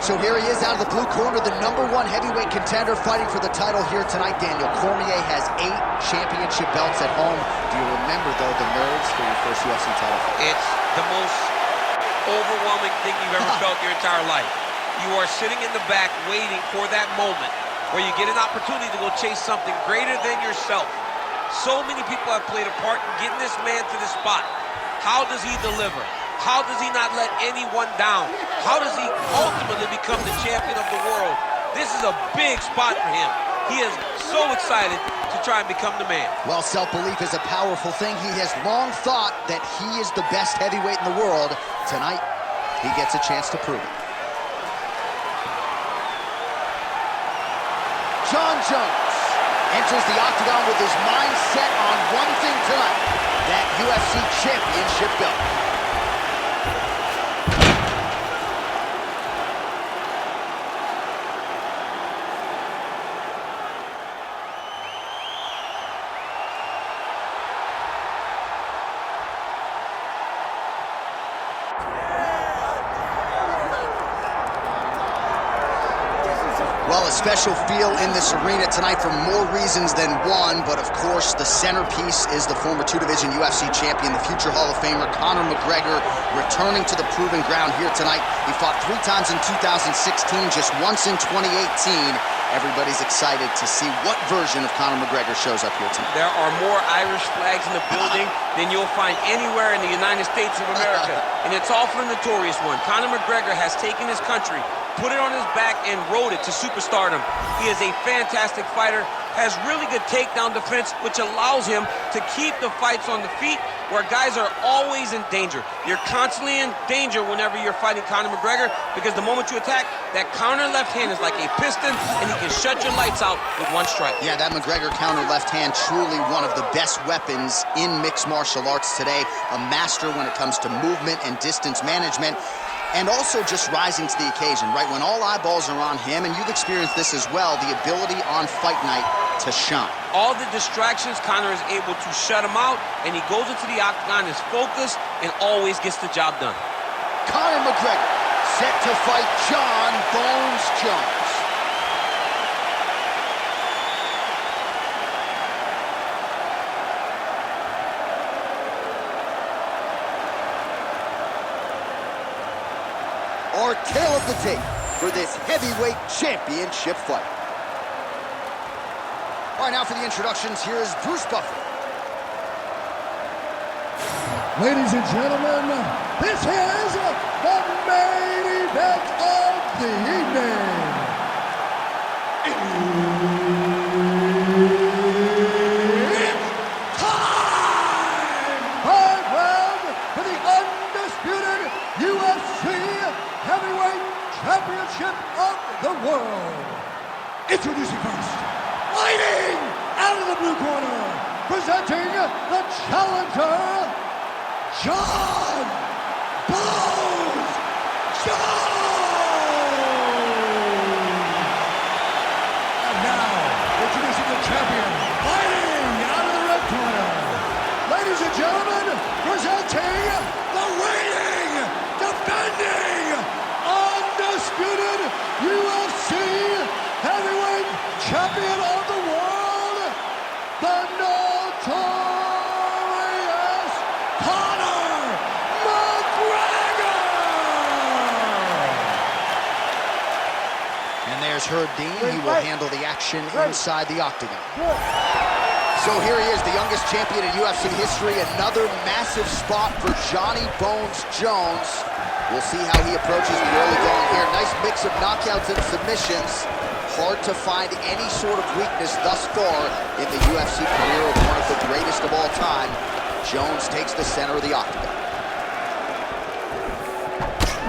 So here he is out of the blue corner, the #1 heavyweight contender fighting for the title here tonight. Daniel Cormier has 8 championship belts at home. Do you remember, though, the nerves for your first UFC title? It's the most overwhelming thing you've ever felt your entire life. You are sitting in the back waiting for that moment where you get an opportunity to go chase something greater than yourself. So many people have played a part in getting this man to this spot. How does he deliver? How does he not let anyone down? How does he ultimately become the champion of the world? This is a big spot for him. He is so excited to try and become the man. Well, self-belief is a powerful thing. He has long thought that he is the best heavyweight in the world. Tonight, he gets a chance to prove it. Jon Jones enters the octagon with his mind set on one thing tonight, that UFC championship belt. Well, a special feel in this arena tonight for more reasons than one, but of course the centerpiece is the former 2-division UFC champion, the future Hall of Famer Conor McGregor, returning to the proven ground here tonight. He fought 3 times in 2016, just once in 2018. Everybody's excited to see what version of Conor McGregor shows up here tonight. There are more Irish flags in the building than you'll find anywhere in the United States of America, and it's all for the notorious one. Conor McGregor has taken his country, put it on his back, and rode it to superstardom. He is a fantastic fighter, has really good takedown defense, which allows him to keep the fights on the feet where guys are always in danger. You're constantly in danger whenever you're fighting Conor McGregor, because the moment you attack, that counter left hand is like a piston, and he can shut your lights out with one strike. Yeah, that McGregor counter left hand, truly one of the best weapons in mixed martial arts today. A master when it comes to movement and distance management. And also just rising to the occasion, right? When all eyeballs are on him, and you've experienced this as well, the ability on fight night to shine. All the distractions, Conor is able to shut him out, and he goes into the octagon, is focused, and always gets the job done. Conor McGregor set to fight Jon Bones Jones. Our tale of the tape for this heavyweight championship fight. All right, now for the introductions, here is Bruce Buffer. Ladies and gentlemen, this is the main event of the evening. It's time! 5 rounds for the undisputed UFC Heavyweight Championship of the world. Introducing first, fighting out of the blue corner, presenting the challenger, Jon Bones Jones. And now, introducing the champion, fighting out of the red corner. Ladies and gentlemen, presenting the reigning, defending, undisputed UFC heavyweight champion of the world, the notorious Conor McGregor! And there's Herb Dean. He will handle the action inside the octagon. So here he is, the youngest champion in UFC history. Another massive spot for Johnny Bones Jones. We'll see how he approaches the early going here. Nice mix of knockouts and submissions. Hard to find any sort of weakness thus far in the UFC career of one of the greatest of all time. Jones takes the center of the octagon.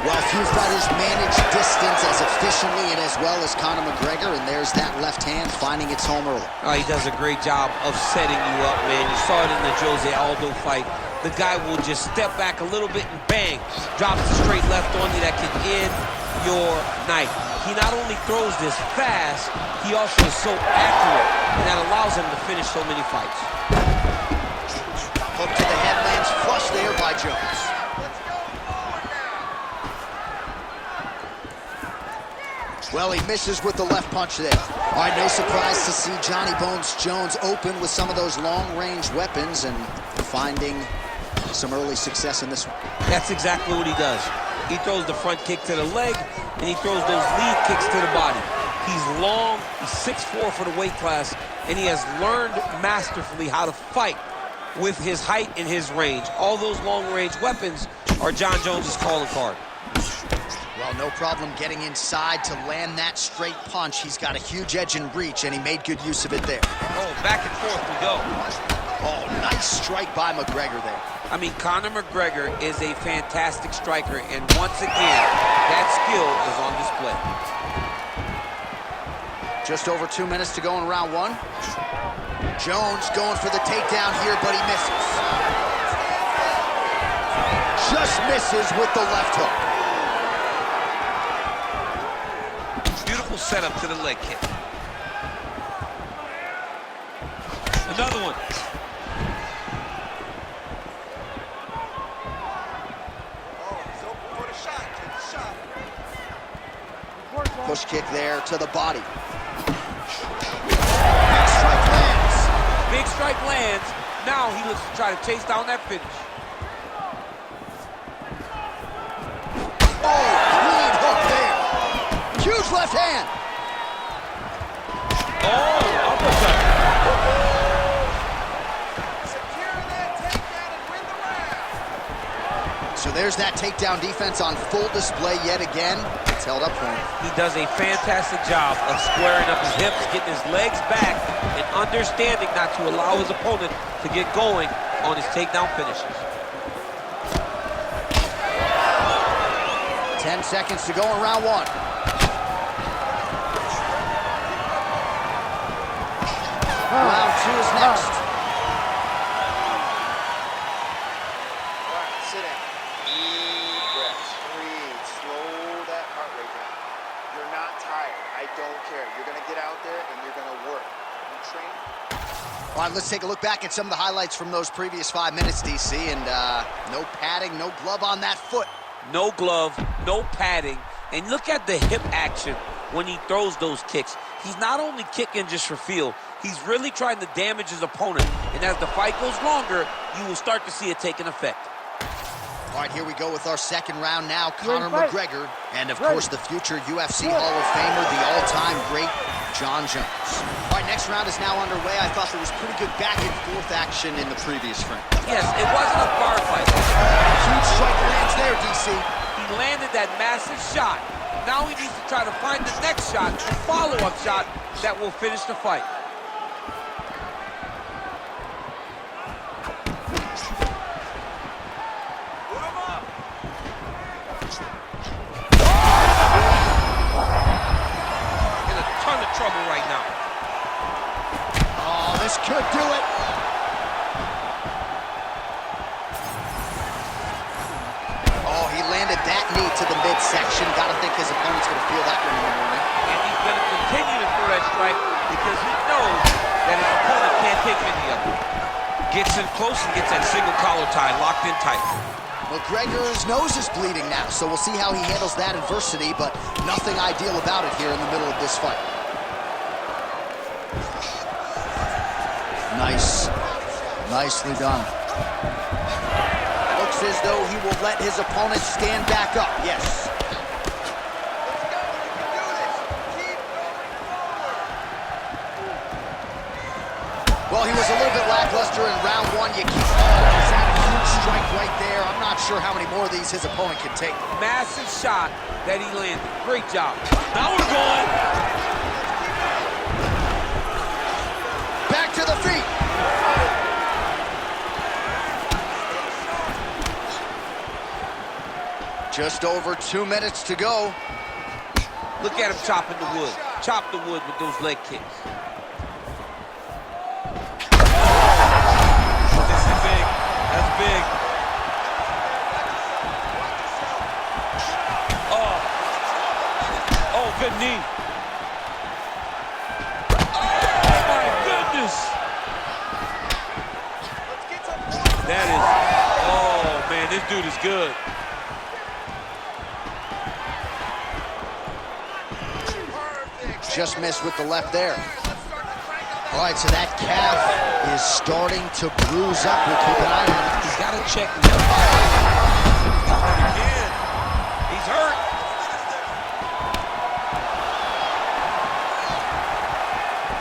Well, few fighters manage distance as efficiently and as well as Conor McGregor, and there's that left hand finding its home early. Oh, he does a great job of setting you up, man. You saw it in the Jose Aldo fight. The guy will just step back a little bit and bang, drops a straight left on you that can end your night. He not only throws this fast, he also is so accurate, and that allows him to finish so many fights. Hook to the head lands flush there by Jones. Well, he misses with the left punch there. All right, no surprise to see Johnny Bones Jones open with some of those long-range weapons and finding some early success in this one. That's exactly what he does. He throws the front kick to the leg, and he throws those lead kicks to the body. He's long, he's 6'4" for the weight class, and he has learned masterfully how to fight with his height and his range. All those long-range weapons are Jon Jones's calling card. Well, no problem getting inside to land that straight punch. He's got a huge edge and reach, and he made good use of it there. Oh, back and forth we go. Oh, nice strike by McGregor there. I mean, Conor McGregor is a fantastic striker, and once again, that skill is on display. Just over 2 minutes to go in round one. Jones going for the takedown here, but he misses. Just misses with the left hook. Beautiful setup to the leg kick. Another one. Push kick there to the body. Big strike lands. Big strike lands. Now he looks to try to chase down that finish. Oh, clean hook there. Huge left hand. Oh, uppercut. Secure that takedown and win the round. So there's that takedown defense on full display yet again. It's held up for him. He does a fantastic job of squaring up his hips, getting his legs back, and understanding not to allow his opponent to get going on his takedown finishes. 10 seconds to go in round one. Round two is next. All right, sit down. Deep breaths. Breathe. Slow that heart rate down. You're not tired. I don't care. You're going to get out there and you're going to work. You train. All right, let's take a look back at some of the highlights from those previous 5 minutes, DC, and no padding, no glove on that foot. No glove, no padding, and look at the hip action when he throws those kicks. He's not only kicking just for feel, he's really trying to damage his opponent, and as the fight goes longer, you will start to see it take an effect. All right, here we go with our second round now. Conor McGregor, and of course the future UFC Hall of Famer, the all-time great Jon Jones. All right, next round is now underway. I thought there was pretty good back and forth action in the previous frame. Yes, it wasn't a bar fight. Huge strike lands there, DC. He landed that massive shot. Now he needs to try to find the next shot, a follow-up shot that will finish the fight. In a ton of trouble right now. Oh, this could do it. Oh, he landed that knee to the midsection. Gotta think his opponent's gonna feel that one in the morning. And he's going to continue to throw that strike because he knows that his opponent can't take any of it. Gets in close and gets that single collar tie locked in tight. McGregor's nose is bleeding now, so we'll see how he handles that adversity, but nothing ideal about it here in the middle of this fight. Nice. Nicely done. Looks as though he will let his opponent stand back up. Yes. Well, he was a little bit lackluster in round one. He's had a huge strike right there. I'm not sure how many more of these his opponent can take. Massive shot that he landed. Great job. Now we're going. Back to the feet. Just over 2 minutes to go. Look at him chopping the wood. Chop the wood with those leg kicks. This is big. That's big. Oh. Oh, good knee. Oh, my goodness. That is, oh, man, this dude is good. just missed with the left there. All right, so that calf is starting to bruise up. We'll keep an eye on it. He's got to check left. Again. He's hurt.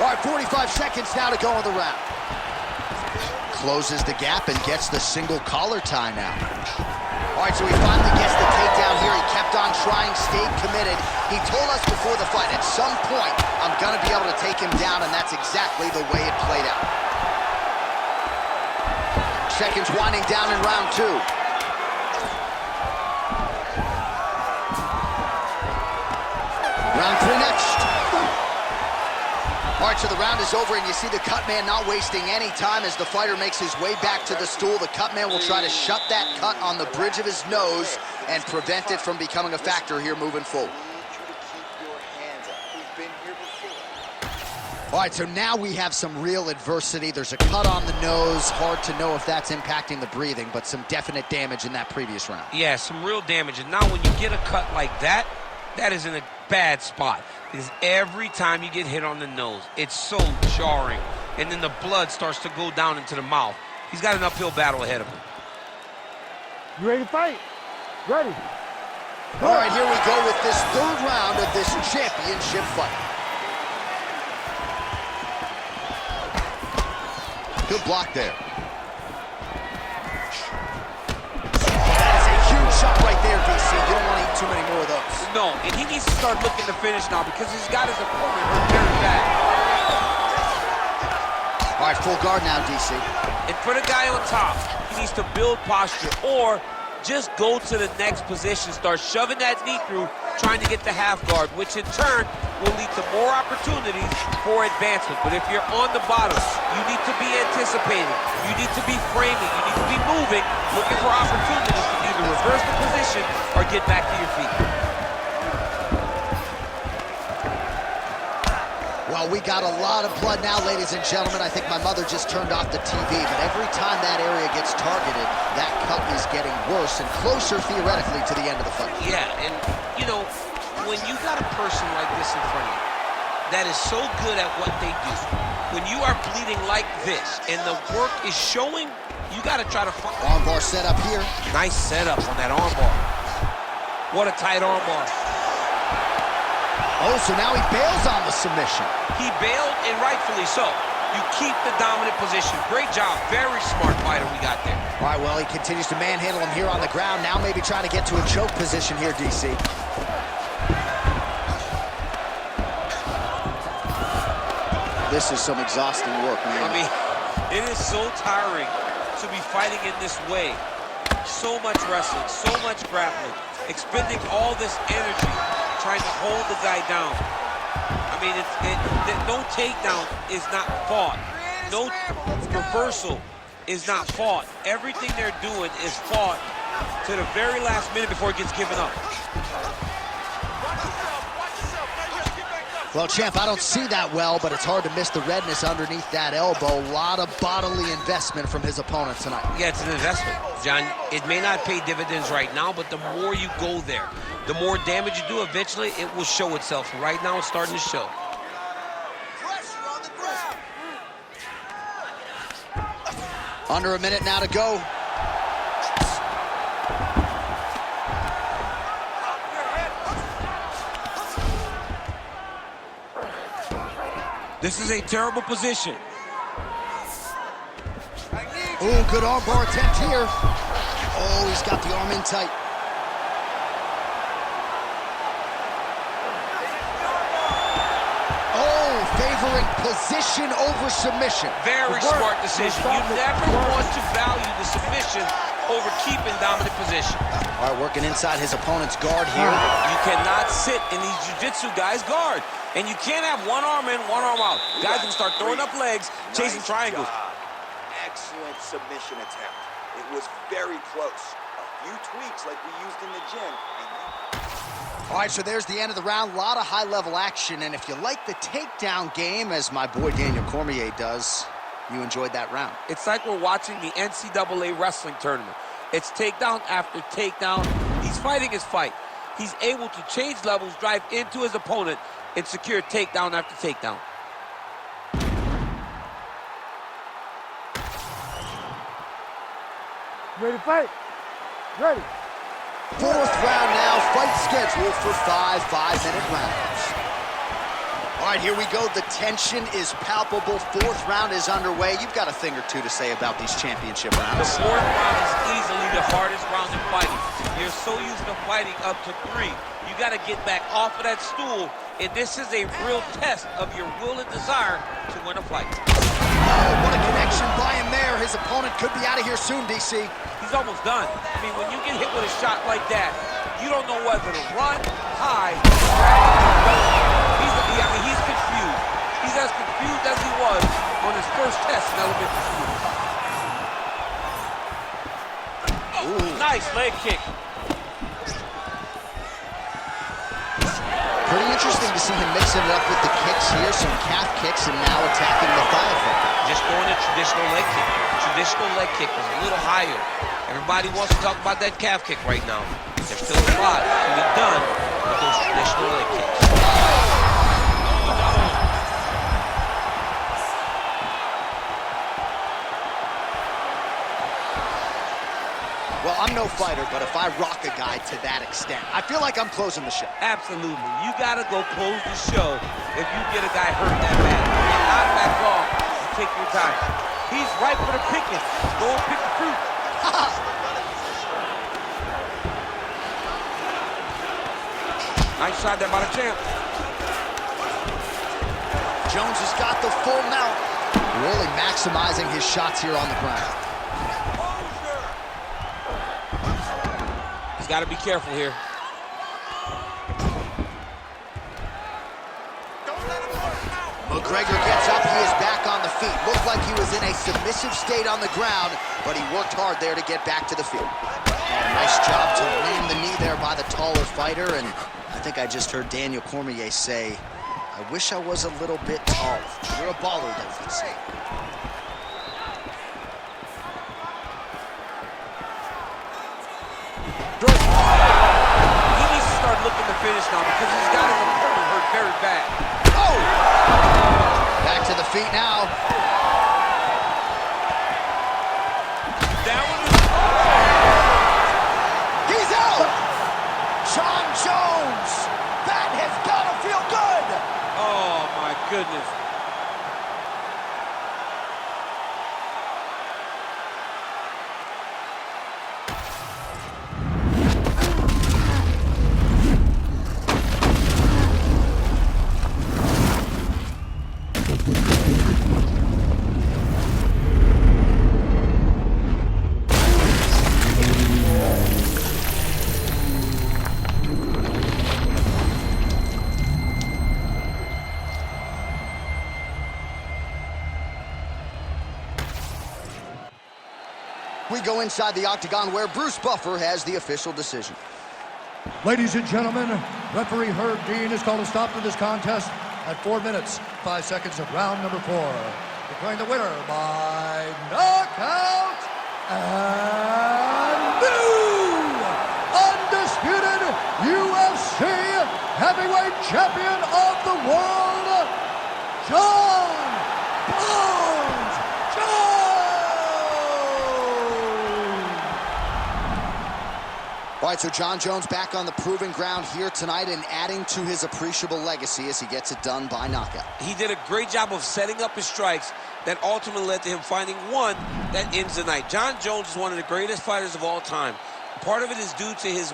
All right, 45 seconds now to go in the round. Closes the gap and gets the single collar tie now. All right, so he finally gets the takedown here. He kept on trying, stayed committed. He told us before the fight, at some point, I'm going to be able to take him down, and that's exactly the way it played out. Seconds winding down in round 2. Round 3 next. All right, so the round is over, and you see the cut man not wasting any time as the fighter makes his way back to the stool. The cut man will try to shut that cut on the bridge of his nose and prevent it from becoming a factor here moving forward. All right, so now we have some real adversity. There's a cut on the nose. Hard to know if that's impacting the breathing, but some definite damage in that previous round. Yeah, some real damage. And now when you get a cut like that, that is in a bad spot. Because every time you get hit on the nose, it's so jarring. And then the blood starts to go down into the mouth. He's got an uphill battle ahead of him. You ready to fight? Ready. All right, here we go with this third round of this championship fight. Good block there. That is a huge shot right there, DC. You don't want to eat too many more of those. No, and he needs to start looking to finish now because he's got his opponent hurt very bad. All right, full guard now, DC. And for the guy on top, he needs to build posture or just go to the next position, start shoving that knee through, trying to get the half guard, which in turn will lead to more opportunities for advancement. But if you're on the bottom, you need to be anticipating, you need to be framing, you need to be moving, looking for opportunities to either reverse the position or get back to your feet. Well, we got a lot of blood now, ladies and gentlemen. I think my mother just turned off the TV, but every time that area gets targeted, that cut is getting worse and closer, theoretically, to the end of the fight. Yeah, and, you know, when you got a person like this in front of you that is so good at what they do, when you are bleeding like this and the work is showing, you got to try to find... Armbar set up here. Nice setup on that armbar. What a tight armbar. Oh, so now he bails on the submission. He bailed, and rightfully so. You keep the dominant position. Great job. Very smart fighter we got there. All right, well, he continues to manhandle him here on the ground. Now maybe trying to get to a choke position here, DC. This is some exhausting work, man. I mean, it is so tiring to be fighting in this way. So much wrestling, so much grappling, expending all this energy trying to hold the guy down. I mean, no takedown is not fought. No reversal is not fought. Everything they're doing is fought to the very last minute before it gets given up. Well, champ, I don't see that well, but it's hard to miss the redness underneath that elbow. A lot of bodily investment from his opponent tonight. Yeah, it's an investment, John. It may not pay dividends right now, but the more you go there, the more damage you do, eventually it will show itself. Right now, it's starting to show. Under a minute now to go. This is a terrible position. Ooh, good armbar attempt here. Oh, he's got the arm in tight. Oh, favoring position over submission. Very smart decision. You never want to value the submission over keeping dominant position. All right, working inside his opponent's guard here. You cannot sit in these jiu-jitsu guys' guard. And you can't have one arm in, one arm out. Guys can start throwing up legs, chasing triangles. Excellent submission attempt. It was very close. A few tweaks like we used in the gym. All right, so there's the end of the round. A lot of high-level action. And if you like the takedown game, as my boy Daniel Cormier does, you enjoyed that round. It's like we're watching the NCAA wrestling tournament. It's takedown after takedown. He's fighting his fight. he's able to change levels, drive into his opponent, and secure takedown after takedown. Ready to fight? Ready. Fourth round now, fight scheduled for 5 5-minute rounds. All right, here we go. The tension is palpable. Fourth round is underway. You've got a thing or two to say about these championship rounds. The fourth round is easily the hardest round in fighting. You're so used to fighting up to 3. You got to get back off of that stool, and this is a real test of your will and desire to win a fight. Oh, what a connection by him there. His opponent could be out of here soon, DC. He's almost done. I mean, when you get hit with a shot like that, you don't know whether to run, hide, he's confused. He's as confused as he was on his first test in elementary school. Oh, nice leg kick. Pretty interesting to see him mixing it up with the kicks here, some calf kicks, and now attacking the thigh hook. Just going a traditional leg kick. Traditional leg kick was a little higher. Everybody wants to talk about that calf kick right now. There's still a lot to be done with those traditional leg kicks. Well, I'm no fighter, but if I rock a guy to that extent, I feel like I'm closing the show. Absolutely. You got to go close the show if you get a guy hurt that bad. And not back off. Take your time. He's ripe for the picking. Go and pick the fruit. Nice shot there by the champ. Jones has got the full mount. Really maximizing his shots here on the ground. He's got to be careful here. McGregor gets up, he is back on the feet. Looked like he was in a submissive state on the ground, but he worked hard there to get back to the feet. Oh, nice job to land the knee there by the taller fighter, and I think I just heard Daniel Cormier say, I wish I was a little bit taller. You're a baller, though, DC. He needs to start looking to finish now because he's got his opponent hurt very bad. Oh! Back to the feet now. Down. He's out! Jon Jones! That has got to feel good! Oh, my goodness. We go inside the octagon where Bruce Buffer has the official decision. Ladies and gentlemen, referee Herb Dean has called a stop to this contest at 4 minutes, 5 seconds of round number 4. Declaring the winner by knockout and new undisputed UFC heavyweight champion of the world, Jon Bones Jones! All right, so Jon Jones back on the proving ground here tonight and adding to his appreciable legacy as he gets it done by knockout. He did a great job of setting up his strikes that ultimately led to him finding one that ends the night. Jon Jones is one of the greatest fighters of all time. Part of it is due to his